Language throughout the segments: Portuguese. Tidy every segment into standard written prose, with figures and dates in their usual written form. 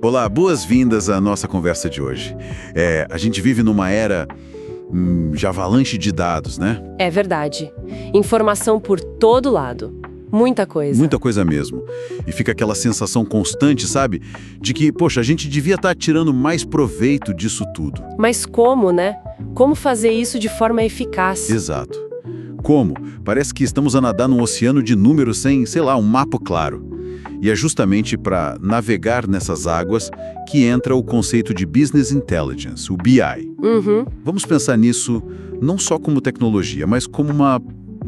Olá, boas-vindas à nossa conversa de hoje. A gente vive numa era de avalanche de dados, né? É verdade. Informação por todo lado. Muita coisa. Muita coisa mesmo. E fica aquela sensação constante, sabe? De que, poxa, a gente devia estar tirando mais proveito disso tudo. Mas como, né? Como fazer isso de forma eficaz? Exato. Como? Parece que estamos a nadar num oceano de números sem, sei lá, um mapa claro. E é justamente para navegar nessas águas que entra o conceito de Business Intelligence, o BI. Uhum. Vamos pensar nisso não só como tecnologia, mas como uma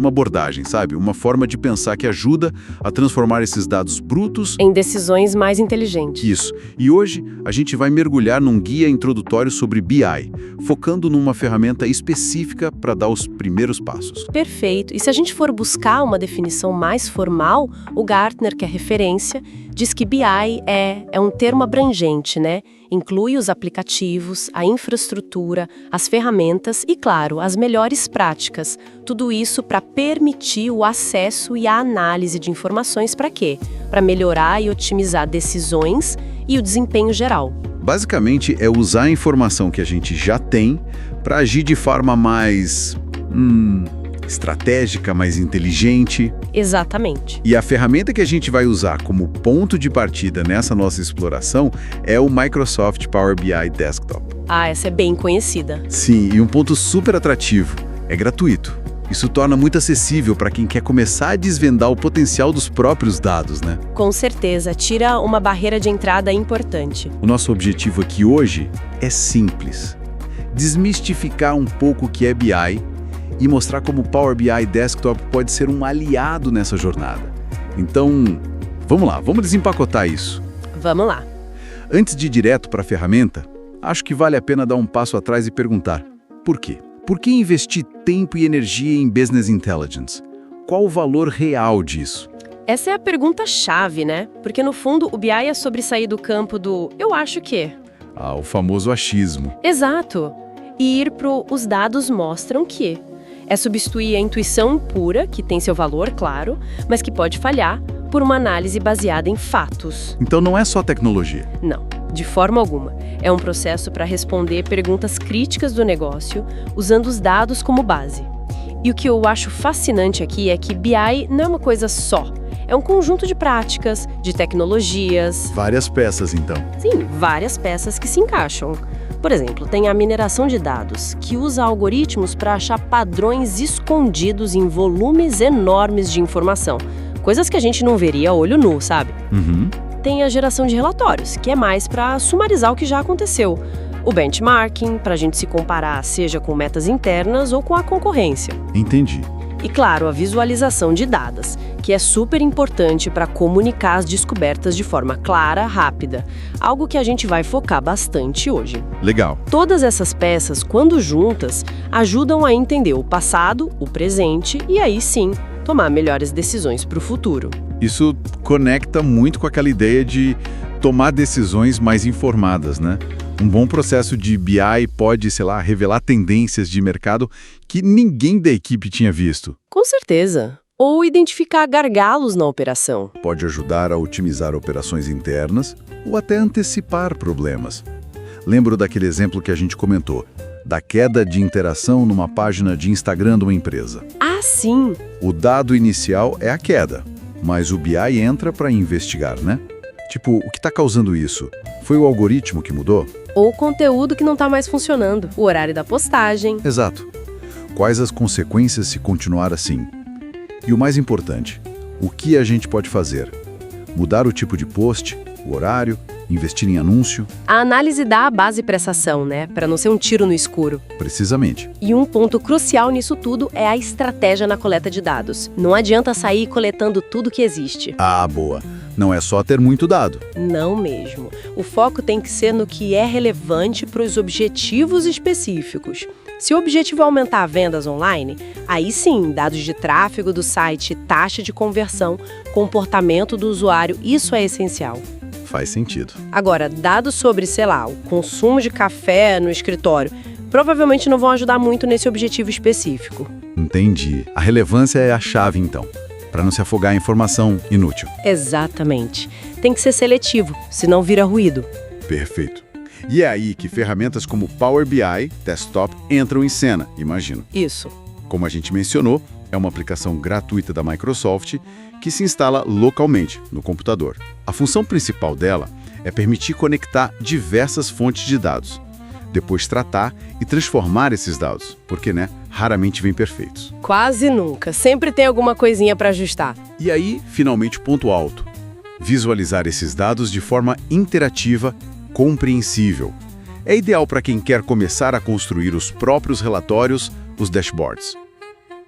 abordagem, sabe? Uma forma de pensar que ajuda a transformar esses dados brutos Em decisões mais inteligentes. Isso. E hoje a gente vai mergulhar num guia introdutório sobre BI, focando numa ferramenta específica para dar os primeiros passos. Perfeito. E se a gente for buscar uma definição mais formal, o Gartner, que é referência, diz que BI é um termo abrangente, né? Inclui os aplicativos, a infraestrutura, as ferramentas e, claro, as melhores práticas. Tudo isso para permitir o acesso e a análise de informações para quê? Para melhorar e otimizar decisões e o desempenho geral. Basicamente, é usar a informação que a gente já tem para agir de forma mais estratégica, mais inteligente. Exatamente. E a ferramenta que a gente vai usar como ponto de partida nessa nossa exploração é o Microsoft Power BI Desktop. Ah, essa é bem conhecida. Sim, e um ponto super atrativo, é gratuito. Isso torna muito acessível para quem quer começar a desvendar o potencial dos próprios dados, né? Com certeza, tira uma barreira de entrada importante. O nosso objetivo aqui hoje é simples. Desmistificar um pouco o que é BI e mostrar como o Power BI Desktop pode ser um aliado nessa jornada. Então, vamos lá, vamos desempacotar isso. Vamos lá. Antes de ir direto para a ferramenta, acho que vale a pena dar um passo atrás e perguntar: por quê? Por que investir tempo e energia em Business Intelligence? Qual o valor real disso? Essa é a pergunta-chave, né? Porque, no fundo, o BI é sobre sair do campo do "eu acho que". O famoso achismo. Exato. E ir pro "os dados mostram que". É substituir a intuição pura, que tem seu valor, claro, mas que pode falhar, por uma análise baseada em fatos. Então não é só tecnologia. Não, de forma alguma. É um processo para responder perguntas críticas do negócio, usando os dados como base. E o que eu acho fascinante aqui é que BI não é uma coisa só. É um conjunto de práticas, de tecnologias. Várias peças, então. Sim, várias peças que se encaixam. Por exemplo, tem a mineração de dados, que usa algoritmos para achar padrões escondidos em volumes enormes de informação. Coisas que a gente não veria a olho nu, sabe? Uhum. Tem a geração de relatórios, que é mais para sumarizar o que já aconteceu. O benchmarking, para a gente se comparar, seja com metas internas ou com a concorrência. Entendi. E, claro, a visualização de dados, que é super importante para comunicar as descobertas de forma clara, rápida. Algo que a gente vai focar bastante hoje. Legal. Todas essas peças, quando juntas, ajudam a entender o passado, o presente e, aí sim, tomar melhores decisões para o futuro. Isso conecta muito com aquela ideia de tomar decisões mais informadas, né? Um bom processo de BI pode, sei lá, revelar tendências de mercado que ninguém da equipe tinha visto. Com certeza. Ou identificar gargalos na operação. Pode ajudar a otimizar operações internas ou até antecipar problemas. Lembro daquele exemplo que a gente comentou, da queda de interação numa página de Instagram de uma empresa. Ah, sim! O dado inicial é a queda, mas o BI entra para investigar, né? Tipo, o que está causando isso? Foi o algoritmo que mudou? Ou o conteúdo que não está mais funcionando, o horário da postagem. Exato. Quais as consequências se continuar assim? E o mais importante, o que a gente pode fazer? Mudar o tipo de post, o horário, investir em anúncio? A análise dá a base para essa ação, né? Para não ser um tiro no escuro. Precisamente. E um ponto crucial nisso tudo é a estratégia na coleta de dados. Não adianta sair coletando tudo que existe. Ah, boa. Não é só ter muito dado. Não mesmo. O foco tem que ser no que é relevante para os objetivos específicos. Se o objetivo é aumentar vendas online, aí sim, dados de tráfego do site, taxa de conversão, comportamento do usuário, isso é essencial. Faz sentido. Agora, dados sobre, sei lá, o consumo de café no escritório, provavelmente não vão ajudar muito nesse objetivo específico. Entendi. A relevância é a chave, então, para não se afogar em informação inútil. Exatamente. tem que ser seletivo, senão vira ruído. Perfeito. E é aí que ferramentas como Power BI Desktop entram em cena, imagino. Isso. Como a gente mencionou, é uma aplicação gratuita da Microsoft que se instala localmente no computador. A função principal dela é permitir conectar diversas fontes de dados, depois tratar e transformar esses dados, porque, raramente vêm perfeitos. Quase nunca. Sempre tem alguma coisinha para ajustar. E aí, finalmente, o ponto alto. Visualizar esses dados de forma interativa, compreensível. É ideal para quem quer começar a construir os próprios relatórios, os dashboards.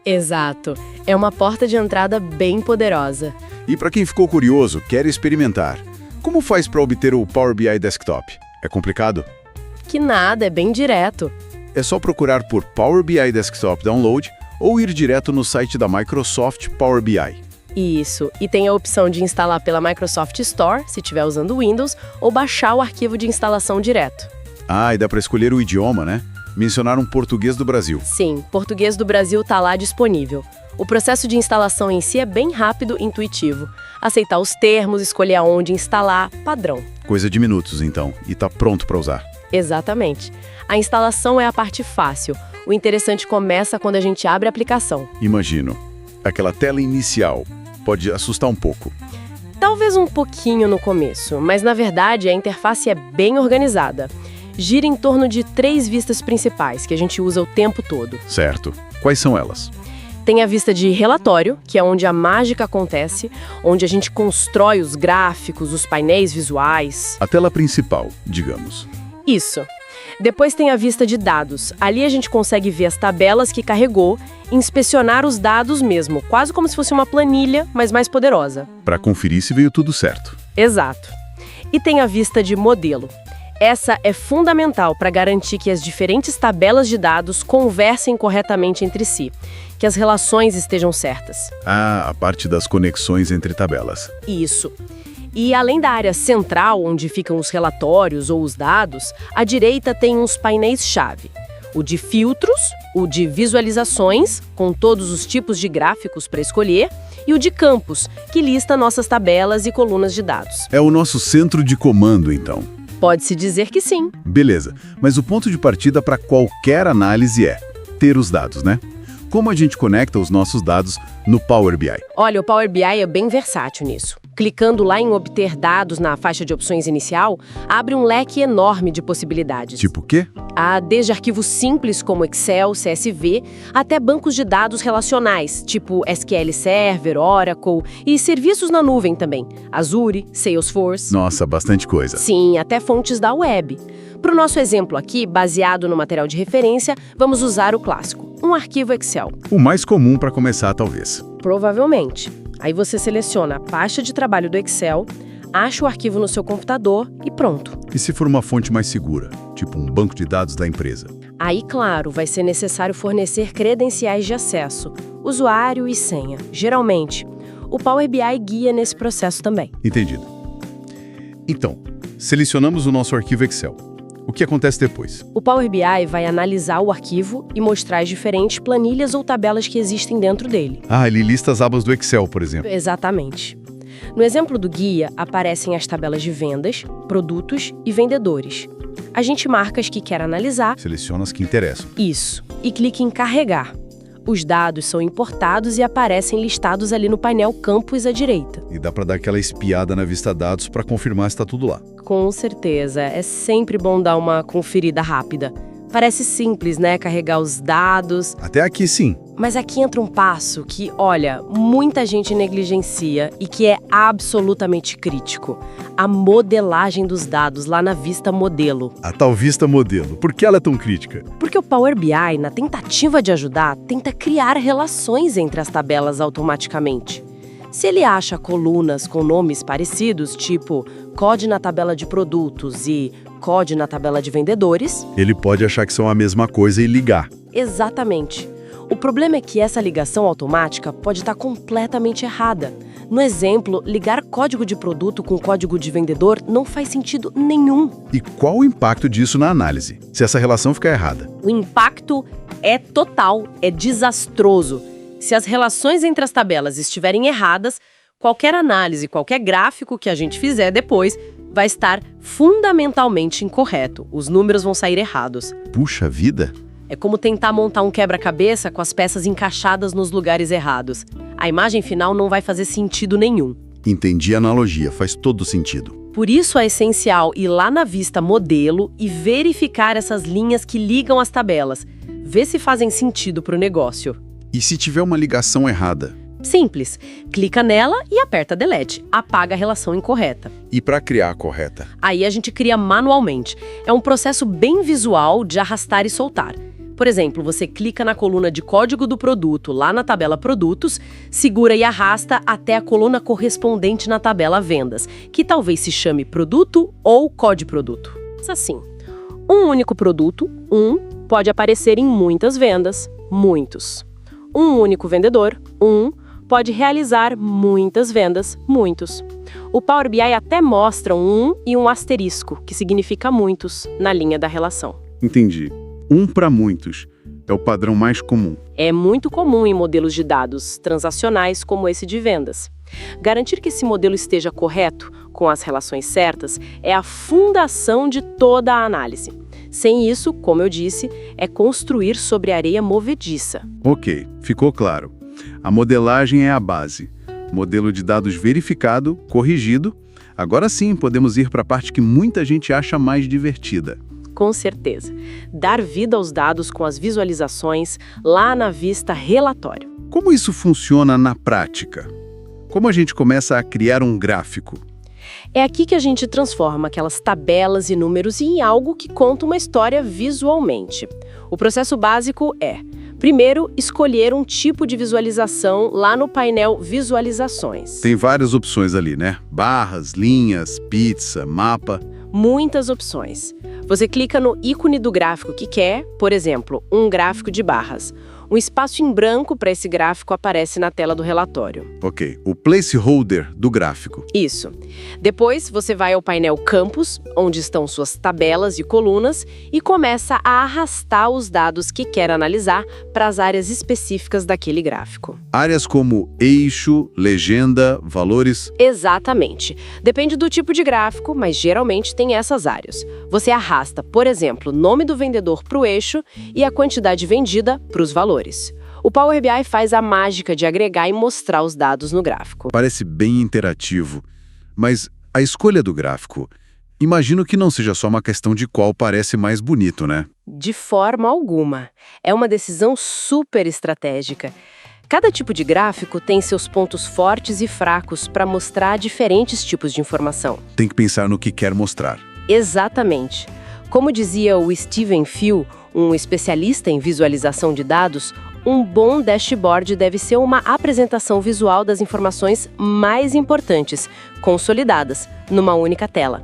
Exato. É uma porta de entrada bem poderosa. E para quem ficou curioso, quer experimentar, como faz para obter o Power BI Desktop? É complicado? Que nada, é bem direto. É só procurar por Power BI Desktop Download ou ir direto no site da Microsoft Power BI. Isso, e tem a opção de instalar pela Microsoft Store, se estiver usando Windows, ou baixar o arquivo de instalação direto. Ah, e dá para escolher o idioma, né? Mencionaram português do Brasil. Sim, português do Brasil está lá disponível. O processo de instalação em si é bem rápido e intuitivo. Aceitar os termos, escolher aonde instalar, padrão. Coisa de minutos, então, e tá pronto para usar. Exatamente. A instalação é a parte fácil. O interessante começa quando a gente abre a aplicação. Imagino. Aquela tela inicial pode assustar um pouco. Talvez um pouquinho no começo, mas na verdade a interface é bem organizada. Gira em torno de 3 vistas principais, que a gente usa o tempo todo. Certo. Quais são elas? Tem a vista de relatório, que é onde a mágica acontece, onde a gente constrói os gráficos, os painéis visuais. A tela principal, digamos. Isso. Depois tem a vista de dados. Ali a gente consegue ver as tabelas que carregou e inspecionar os dados mesmo, quase como se fosse uma planilha, mas mais poderosa. Para conferir se veio tudo certo. Exato. E tem a vista de modelo. Essa é fundamental para garantir que as diferentes tabelas de dados conversem corretamente entre si, que as relações estejam certas. Ah, a parte das conexões entre tabelas. Isso. E além da área central, onde ficam os relatórios ou os dados, à direita tem uns painéis-chave. O de filtros, o de visualizações, com todos os tipos de gráficos para escolher, e o de campos, que lista nossas tabelas e colunas de dados. É o nosso centro de comando, então. Pode-se dizer que sim. Beleza, mas o ponto de partida para qualquer análise é ter os dados, né? Como a gente conecta os nossos dados no Power BI? Olha, o Power BI é bem versátil nisso. Clicando lá em obter dados na faixa de opções inicial, abre um leque enorme de possibilidades. Tipo o quê? Há desde arquivos simples como Excel, CSV, até bancos de dados relacionais, tipo SQL Server, Oracle e serviços na nuvem também, Azure, Salesforce. Nossa, bastante coisa. Sim, até fontes da web. Para o nosso exemplo aqui, baseado no material de referência, vamos usar o clássico, um arquivo Excel. O mais comum para começar, talvez. Provavelmente. Aí você seleciona a pasta de trabalho do Excel, acha o arquivo no seu computador e pronto. E se for uma fonte mais segura, tipo um banco de dados da empresa? Aí, claro, vai ser necessário fornecer credenciais de acesso, usuário e senha. Geralmente, o Power BI guia nesse processo também. Entendido. Então, selecionamos o nosso arquivo Excel. O que acontece depois? O Power BI vai analisar o arquivo e mostrar as diferentes planilhas ou tabelas que existem dentro dele. Ah, ele lista as abas do Excel, por exemplo. Exatamente. No exemplo do guia, aparecem as tabelas de vendas, produtos e vendedores. A gente marca as que quer analisar. Seleciona as que interessam. Isso. E clica em carregar. Os dados são importados e aparecem listados ali no painel Campos à direita. E dá para dar aquela espiada na vista dados para confirmar se está tudo lá. Com certeza. É sempre bom dar uma conferida rápida. Parece simples, né? Carregar os dados. Até aqui, sim. Mas aqui entra um passo que, olha, muita gente negligencia e que é absolutamente crítico. A modelagem dos dados lá na vista modelo. A tal vista modelo. Por que ela é tão crítica? Porque o Power BI, na tentativa de ajudar, tenta criar relações entre as tabelas automaticamente. Se ele acha colunas com nomes parecidos, tipo COD na tabela de produtos e COD na tabela de vendedores... Ele pode achar que são a mesma coisa e ligar. Exatamente. O problema é que essa ligação automática pode estar completamente errada. No exemplo, ligar código de produto com código de vendedor não faz sentido nenhum. E qual o impacto disso na análise, se essa relação ficar errada? O impacto é total, é desastroso. Se as relações entre as tabelas estiverem erradas, qualquer análise, qualquer gráfico que a gente fizer depois vai estar fundamentalmente incorreto. Os números vão sair errados. Puxa vida! É como tentar montar um quebra-cabeça com as peças encaixadas nos lugares errados. A imagem final não vai fazer sentido nenhum. Entendi a analogia, faz todo sentido. Por isso é essencial ir lá na vista modelo e verificar essas linhas que ligam as tabelas. Ver se fazem sentido para o negócio. E se tiver uma ligação errada? Simples. Clica nela e aperta Delete. Apaga a relação incorreta. E para criar a correta? Aí a gente cria manualmente. É um processo bem visual de arrastar e soltar. Por exemplo, você clica na coluna de código do produto, lá na tabela Produtos, segura e arrasta até a coluna correspondente na tabela Vendas, que talvez se chame Produto ou Código Produto. Assim, um único produto, pode aparecer em muitas vendas, muitos. Um único vendedor, pode realizar muitas vendas, muitos. O Power BI até mostra um e um asterisco, que significa muitos, na linha da relação. Entendi. Para muitos. É o padrão mais comum. É muito comum em modelos de dados transacionais como esse de vendas. Garantir que esse modelo esteja correto, com as relações certas, é a fundação de toda a análise. Sem isso, como eu disse, é construir sobre areia movediça. Ok, ficou claro. A modelagem é a base. Modelo de dados verificado, corrigido. Agora sim, podemos ir para a parte que muita gente acha mais divertida. Com certeza. Dar vida aos dados com as visualizações lá na vista relatório. Como isso funciona na prática? Como a gente começa a criar um gráfico? É aqui que a gente transforma aquelas tabelas e números em algo que conta uma história visualmente. O processo básico é, primeiro, escolher um tipo de visualização lá no painel Visualizações. Tem várias opções ali, né? Barras, linhas, pizza, mapa. Muitas opções. Você clica no ícone do gráfico que quer, por exemplo, um gráfico de barras. Um espaço em branco para esse gráfico aparece na tela do relatório. Ok, o placeholder do gráfico. Isso. Depois, você vai ao painel Campos, onde estão suas tabelas e colunas, e começa a arrastar os dados que quer analisar para as áreas específicas daquele gráfico. Áreas como eixo, legenda, valores... Exatamente. Depende do tipo de gráfico, mas geralmente tem essas áreas. Você arrasta, por exemplo, o nome do vendedor para o eixo e a quantidade vendida para os valores. O Power BI faz a mágica de agregar e mostrar os dados no gráfico. Parece bem interativo, mas a escolha do gráfico, imagino que não seja só uma questão de qual parece mais bonito, né? De forma alguma. É uma decisão super estratégica. Cada tipo de gráfico tem seus pontos fortes e fracos para mostrar diferentes tipos de informação. Tem que pensar no que quer mostrar. Exatamente. Como dizia o Steven Few, um especialista em visualização de dados, um bom dashboard deve ser uma apresentação visual das informações mais importantes, consolidadas, numa única tela.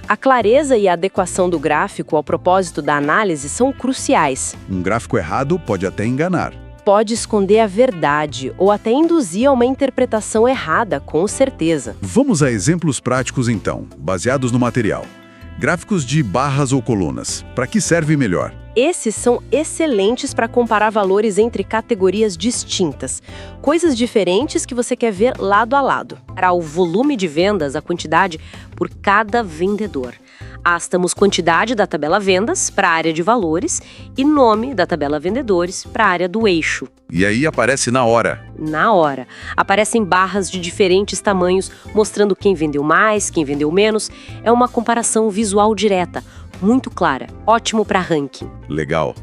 A clareza e a adequação do gráfico ao propósito da análise são cruciais. Um gráfico errado pode até enganar. Pode esconder a verdade ou até induzir a uma interpretação errada, com certeza. Vamos a exemplos práticos então, baseados no material. Gráficos de barras ou colunas. Para que serve melhor? Esses são excelentes para comparar valores entre categorias distintas, coisas diferentes que você quer ver lado a lado. Para o volume de vendas, a quantidade por cada vendedor. Astamos quantidade da tabela Vendas para a área de valores e nome da tabela Vendedores para a área do eixo. E aí aparece na hora. Na hora. Aparecem barras de diferentes tamanhos, mostrando quem vendeu mais, quem vendeu menos. É uma comparação visual direta, muito clara. Ótimo para ranking. Legal.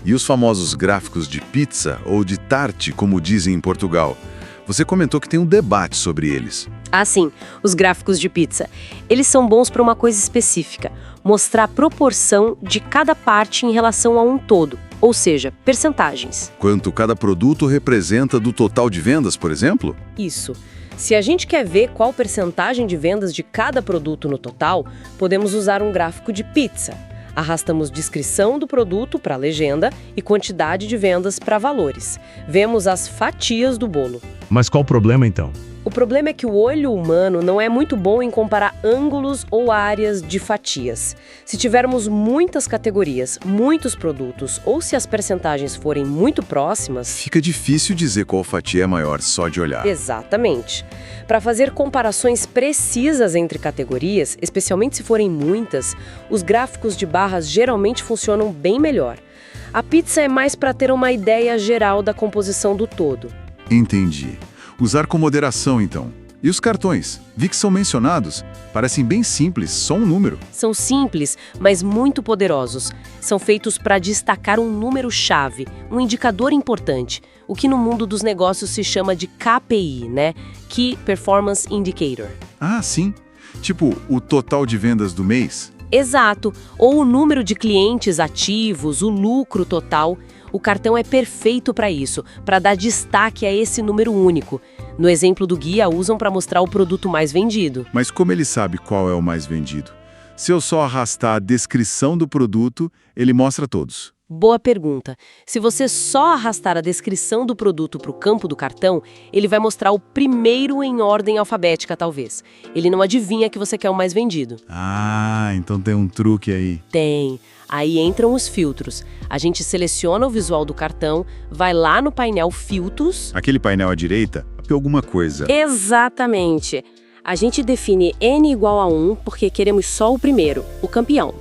E os famosos gráficos de pizza ou de tarte, como dizem em Portugal? Você comentou que tem um debate sobre eles. Ah, sim, os gráficos de pizza. Eles são bons para uma coisa específica, mostrar a proporção de cada parte em relação a um todo, ou seja, percentagens. Quanto cada produto representa do total de vendas, por exemplo? Isso. Se a gente quer ver qual percentagem de vendas de cada produto no total, podemos usar um gráfico de pizza. Arrastamos descrição do produto para a legenda e quantidade de vendas para valores. Vemos as fatias do bolo. Mas qual o problema, então? O problema é que o olho humano não é muito bom em comparar ângulos ou áreas de fatias. Se tivermos muitas categorias, muitos produtos, ou se as percentagens forem muito próximas... Fica difícil dizer qual fatia é maior só de olhar. Exatamente. Para fazer comparações precisas entre categorias, especialmente se forem muitas, os gráficos de barras geralmente funcionam bem melhor. A pizza é mais para ter uma ideia geral da composição do todo. Entendi. Usar com moderação, então. E os cartões? Vi que são mencionados. Parecem bem simples, só um número. São simples, mas muito poderosos. São feitos para destacar um número-chave, um indicador importante, o que no mundo dos negócios se chama de KPI, né? Key Performance Indicator. Ah, sim. Tipo, o total de vendas do mês? Exato. Ou o número de clientes ativos, o lucro total. O cartão é perfeito para isso, para dar destaque a esse número único. No exemplo do guia, usam para mostrar o produto mais vendido. Mas como ele sabe qual é o mais vendido? Se eu só arrastar a descrição do produto, ele mostra todos. Boa pergunta. Se você só arrastar a descrição do produto para o campo do cartão, ele vai mostrar o primeiro em ordem alfabética, talvez. Ele não adivinha que você quer o mais vendido. Ah, então tem um truque aí. Tem. Aí entram os filtros. A gente seleciona o visual do cartão, vai lá no painel Filtros... Aquele painel à direita, alguma coisa. Exatamente. A gente define N igual a 1 porque queremos só o primeiro, o campeão.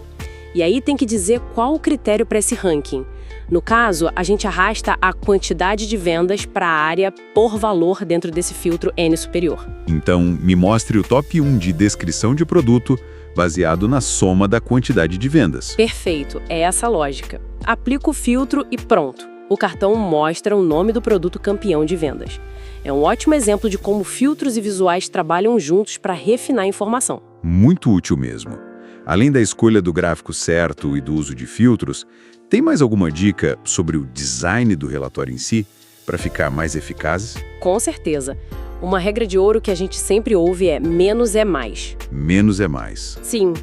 E aí tem que dizer qual o critério para esse ranking. No caso, a gente arrasta a quantidade de vendas para a área por valor dentro desse filtro N superior. Então, me mostre o top 1 de descrição de produto baseado na soma da quantidade de vendas. Perfeito, é essa a lógica. Aplica o filtro e pronto. O cartão mostra o nome do produto campeão de vendas. É um ótimo exemplo de como filtros e visuais trabalham juntos para refinar a informação. Muito útil mesmo. Além da escolha do gráfico certo e do uso de filtros, tem mais alguma dica sobre o design do relatório em si, para ficar mais eficazes? Com certeza. Uma regra de ouro que a gente sempre ouve é menos é mais. Menos é mais. Sim.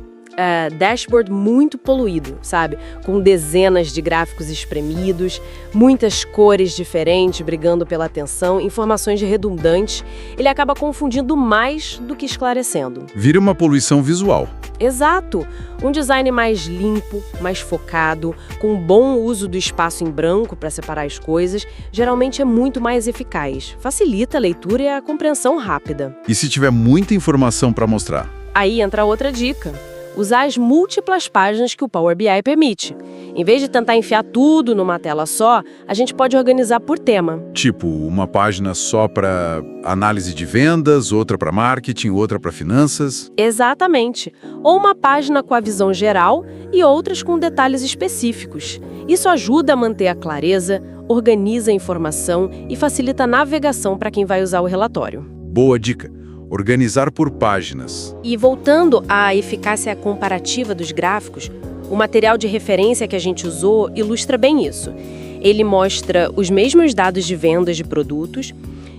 Dashboard muito poluído, sabe? Com dezenas de gráficos espremidos, muitas cores diferentes brigando pela atenção, informações redundantes. Ele acaba confundindo mais do que esclarecendo. Vira uma poluição visual. Exato! Um design mais limpo, mais focado, com bom uso do espaço em branco para separar as coisas, geralmente é muito mais eficaz. Facilita a leitura e a compreensão rápida. E se tiver muita informação para mostrar? Aí entra outra dica. Usar as múltiplas páginas que o Power BI permite. Em vez de tentar enfiar tudo numa tela só, a gente pode organizar por tema. Tipo, uma página só para análise de vendas, outra para marketing, outra para finanças. Exatamente. Ou uma página com a visão geral e outras com detalhes específicos. Isso ajuda a manter a clareza, organiza a informação e facilita a navegação para quem vai usar o relatório. Boa dica. Organizar por páginas. E voltando à eficácia comparativa dos gráficos, o material de referência que a gente usou ilustra bem isso. Ele mostra os mesmos dados de vendas de produtos,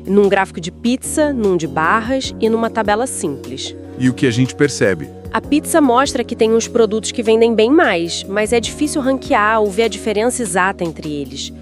num gráfico de pizza, num de barras e numa tabela simples. E o que a gente percebe? A pizza mostra que tem uns produtos que vendem bem mais, mas é difícil ranquear ou ver a diferença exata entre eles.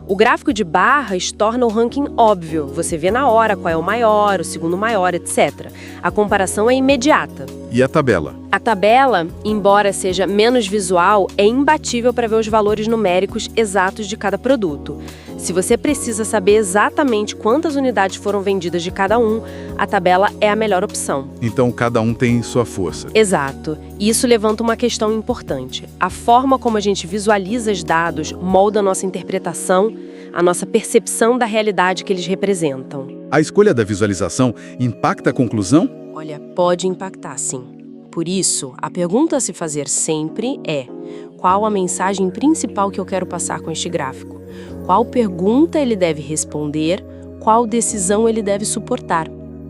O gráfico de barras torna o ranking óbvio. Você vê na hora qual é o maior, o segundo maior, etc. A comparação é imediata. E a tabela? A tabela, embora seja menos visual, é imbatível para ver os valores numéricos exatos de cada produto. Se você precisa saber exatamente quantas unidades foram vendidas de cada um, a tabela é a melhor opção. Então cada um tem sua força. Exato. E isso levanta uma questão importante. A forma como a gente visualiza os dados molda a nossa interpretação, a nossa percepção da realidade que eles representam. A escolha da visualização impacta a conclusão? Olha, pode impactar, sim. Por isso, a pergunta a se fazer sempre é: qual a mensagem principal que eu quero passar com este gráfico? Qual pergunta ele deve responder? Qual decisão ele deve suportar?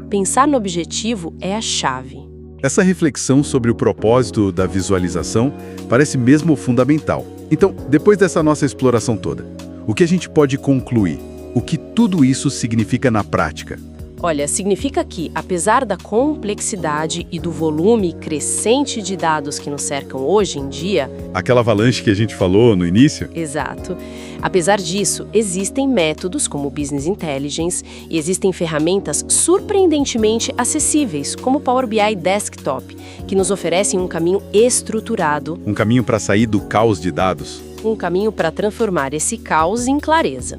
Pensar no objetivo é a chave. Essa reflexão sobre o propósito da visualização parece mesmo fundamental. Então, depois dessa nossa exploração toda, o que a gente pode concluir? O que tudo isso significa na prática? Olha, significa que, apesar da complexidade e do volume crescente de dados que nos cercam hoje em dia, Aquela avalanche que a gente falou no início? exato, apesar disso, existem métodos como o Business Intelligence e existem ferramentas surpreendentemente acessíveis, como o Power BI Desktop, que nos oferecem um caminho estruturado, Um caminho para sair do caos de dados? um caminho para transformar esse caos em clareza.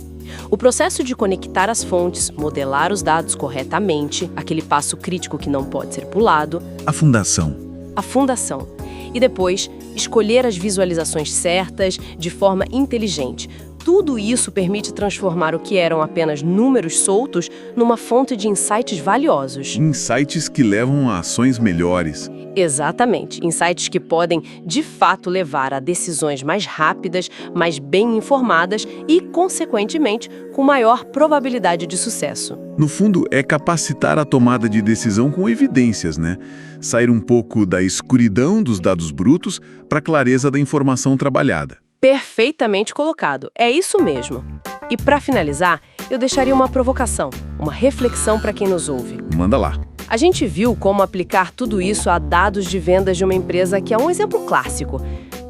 O processo de conectar as fontes, modelar os dados corretamente, aquele passo crítico que não pode ser pulado, A fundação. a fundação. E depois, escolher as visualizações certas, de forma inteligente. Tudo isso permite transformar o que eram apenas números soltos numa fonte de insights valiosos. Insights que levam a ações melhores. Exatamente, insights que podem, de fato, levar a decisões mais rápidas, mais bem informadas e, consequentemente, com maior probabilidade de sucesso. No fundo, é capacitar a tomada de decisão com evidências, né? Sair um pouco da escuridão dos dados brutos para a clareza da informação trabalhada. Perfeitamente colocado, é isso mesmo. E para finalizar, eu deixaria uma provocação, uma reflexão para quem nos ouve. Manda lá. A gente viu como aplicar tudo isso a dados de vendas de uma empresa que é um exemplo clássico.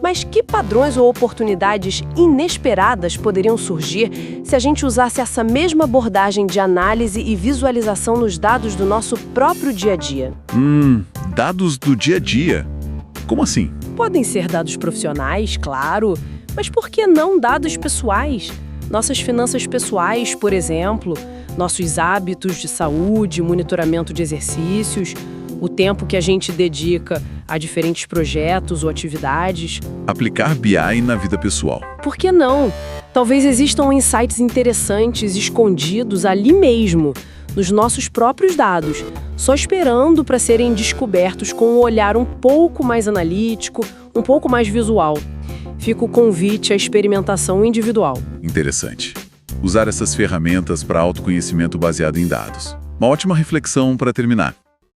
Mas que padrões ou oportunidades inesperadas poderiam surgir se a gente usasse essa mesma abordagem de análise e visualização nos dados do nosso próprio dia a dia? Dados do dia a dia. Como assim? Podem ser dados profissionais, claro, mas por que não dados pessoais? Nossas finanças pessoais, por exemplo, nossos hábitos de saúde, monitoramento de exercícios, o tempo que a gente dedica a diferentes projetos ou atividades. Aplicar BI na vida pessoal. Por que não? Talvez existam insights interessantes escondidos ali mesmo, nos nossos próprios dados, só esperando para serem descobertos com um olhar um pouco mais analítico, um pouco mais visual. Fica o convite à experimentação individual. Interessante. Usar essas ferramentas para autoconhecimento baseado em dados. Uma ótima reflexão para terminar.